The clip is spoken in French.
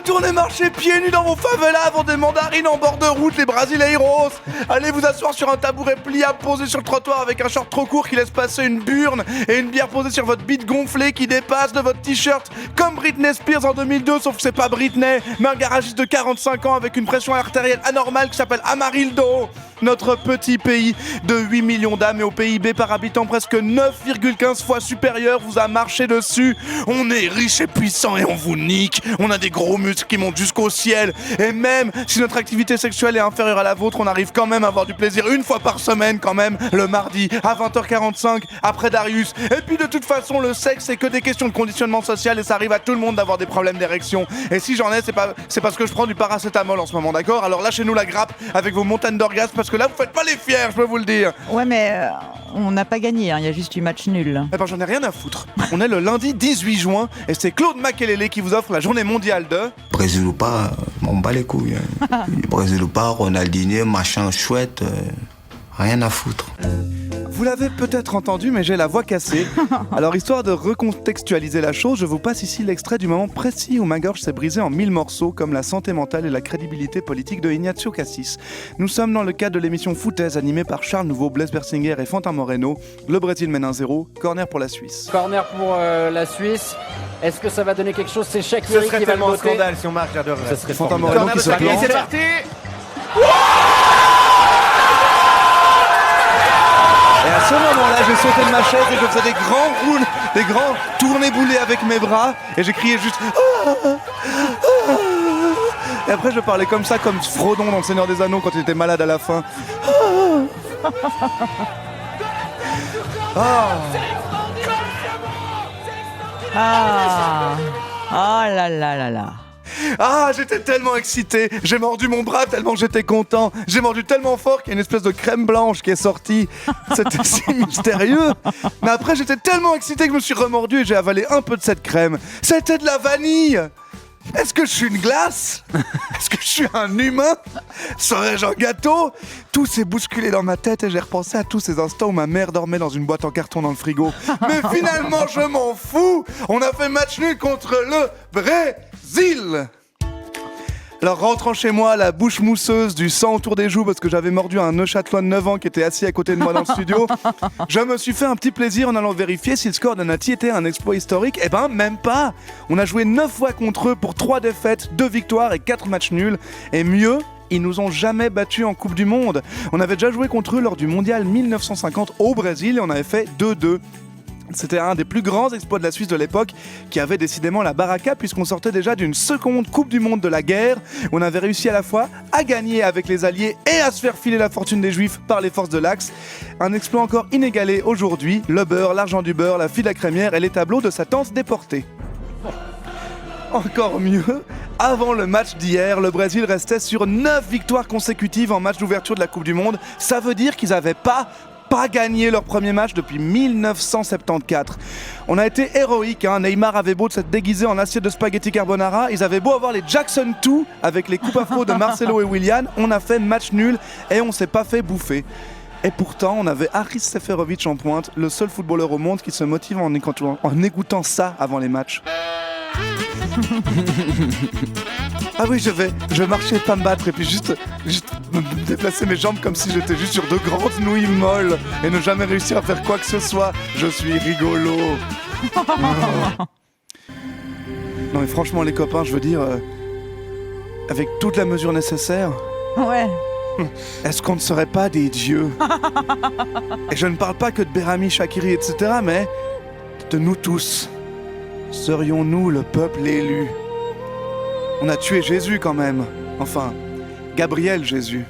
Retournez marcher pieds nus dans vos favelas avant des mandarines en bord de route, les brasileiros. Allez vous asseoir sur un tabouret pliable posé sur le trottoir avec un short trop court qui laisse passer une burne et une bière posée sur votre bite gonflée qui dépasse de votre t-shirt comme Britney Spears en 2002, sauf que c'est pas Britney, mais un garagiste de 45 ans avec une pression artérielle anormale qui s'appelle Amarildo. Notre petit pays de 8 millions d'âmes et au PIB par habitant presque 9,15 fois supérieur vous a marché dessus. On est riche et puissant et on vous nique. On a des gros muscles qui montent jusqu'au ciel. Et même si notre activité sexuelle est inférieure à la vôtre, on arrive quand même à avoir du plaisir une fois par semaine quand même, le mardi à 20h45 après Darius. Et puis de toute façon, le sexe c'est que des questions de conditionnement social et ça arrive à tout le monde d'avoir des problèmes d'érection. Et si j'en ai, c'est parce que je prends du paracétamol en ce moment, d'accord? Alors lâchez-nous la grappe avec vos montagnes d'orgasme parce que là vous faites pas les fiers, je peux vous le dire. Ouais, mais on n'a pas gagné, il y a juste eu match nul. Eh ben j'en ai rien à foutre. On est le lundi 18 juin et c'est Claude Makelele qui vous offre la journée mondiale de... Brésil ou pas, on bat les couilles. Brésil ou pas, Ronaldinho, machin chouette, rien à foutre. Vous l'avez peut-être entendu, mais j'ai la voix cassée. Alors, histoire de recontextualiser la chose, je vous passe ici l'extrait du moment précis où ma gorge s'est brisée en 1000 morceaux, comme la santé mentale et la crédibilité politique de Ignacio Cassis. Nous sommes dans le cadre de l'émission Foutaise, animée par Charles Nouveau, Blaise Bersinger et Fantin Moreno. Le Brésil mène 1-0, corner pour la Suisse. Corner pour la Suisse. Est-ce que ça va donner quelque chose? C'est Shaqiri qui va le tellement un voter. scandale si on marque, j'adorerais. Ça serait Fantin formidable. Moreno qui se plante. C'est parti. Et à ce moment-là, j'ai sauté de ma chaise et je faisais des grands roules, des grands tournés-boulés avec mes bras et j'ai crié juste... Et après, je parlais comme ça, comme Frodon dans Le Seigneur des Anneaux quand il était malade à la fin. Ah, oh là là là là. Ah, j'étais tellement excité, j'ai mordu mon bras tellement j'étais content, j'ai mordu tellement fort qu'il y a une espèce de crème blanche qui est sortie, c'était si mystérieux. Mais après j'étais tellement excité que je me suis remordu et j'ai avalé un peu de cette crème. C'était de la vanille. Est-ce que je suis une glace? Est-ce que je suis un humain? Serais-je un gâteau? Tout s'est bousculé dans ma tête et j'ai repensé à tous ces instants où ma mère dormait dans une boîte en carton dans le frigo. Mais finalement, je m'en fous. On a fait match nul contre le Brésil. Alors rentrant chez moi, la bouche mousseuse, du sang autour des joues parce que j'avais mordu un Neuchâtelois de 9 ans qui était assis à côté de moi dans le studio, je me suis fait un petit plaisir en allant vérifier si le score de Nati était un exploit historique. Eh ben même pas. On a joué 9 fois contre eux pour 3 défaites, 2 victoires et 4 matchs nuls. Et mieux, ils nous ont jamais battus en Coupe du Monde. On avait déjà joué contre eux lors du Mondial 1950 au Brésil et on avait fait 2-2. C'était un des plus grands exploits de la Suisse de l'époque qui avait décidément la baraka puisqu'on sortait déjà d'une seconde Coupe du Monde de la guerre. On avait réussi à la fois à gagner avec les Alliés et à se faire filer la fortune des Juifs par les forces de l'Axe. Un exploit encore inégalé aujourd'hui, le beurre, l'argent du beurre, la fille de la crémière et les tableaux de sa tante déportée. Encore mieux, avant le match d'hier, le Brésil restait sur 9 victoires consécutives en match d'ouverture de la Coupe du Monde. Ça veut dire qu'ils n'avaient pas gagné leur premier match depuis 1974. On a été héroïques, hein. Neymar avait beau de s'être déguisé en assiette de spaghetti carbonara, ils avaient beau avoir les Jackson 2 avec les coupes afro de Marcelo et Willian, on a fait match nul et on s'est pas fait bouffer. Et pourtant, on avait Haris Seferovic en pointe, le seul footballeur au monde qui se motive en écoutant ça avant les matchs. Ah oui, je vais marcher, pas me battre et puis juste me déplacer mes jambes comme si j'étais juste sur de grandes nouilles molles et ne jamais réussir à faire quoi que ce soit. Je suis rigolo. Non mais franchement les copains, je veux dire, avec toute la mesure nécessaire, Ouais. est-ce qu'on ne serait pas des dieux? Et je ne parle pas que de Berami, Shaqiri, etc., mais de nous tous. Serions-nous le peuple élu? On a tué Jésus quand même. Enfin, Gabriel Jésus.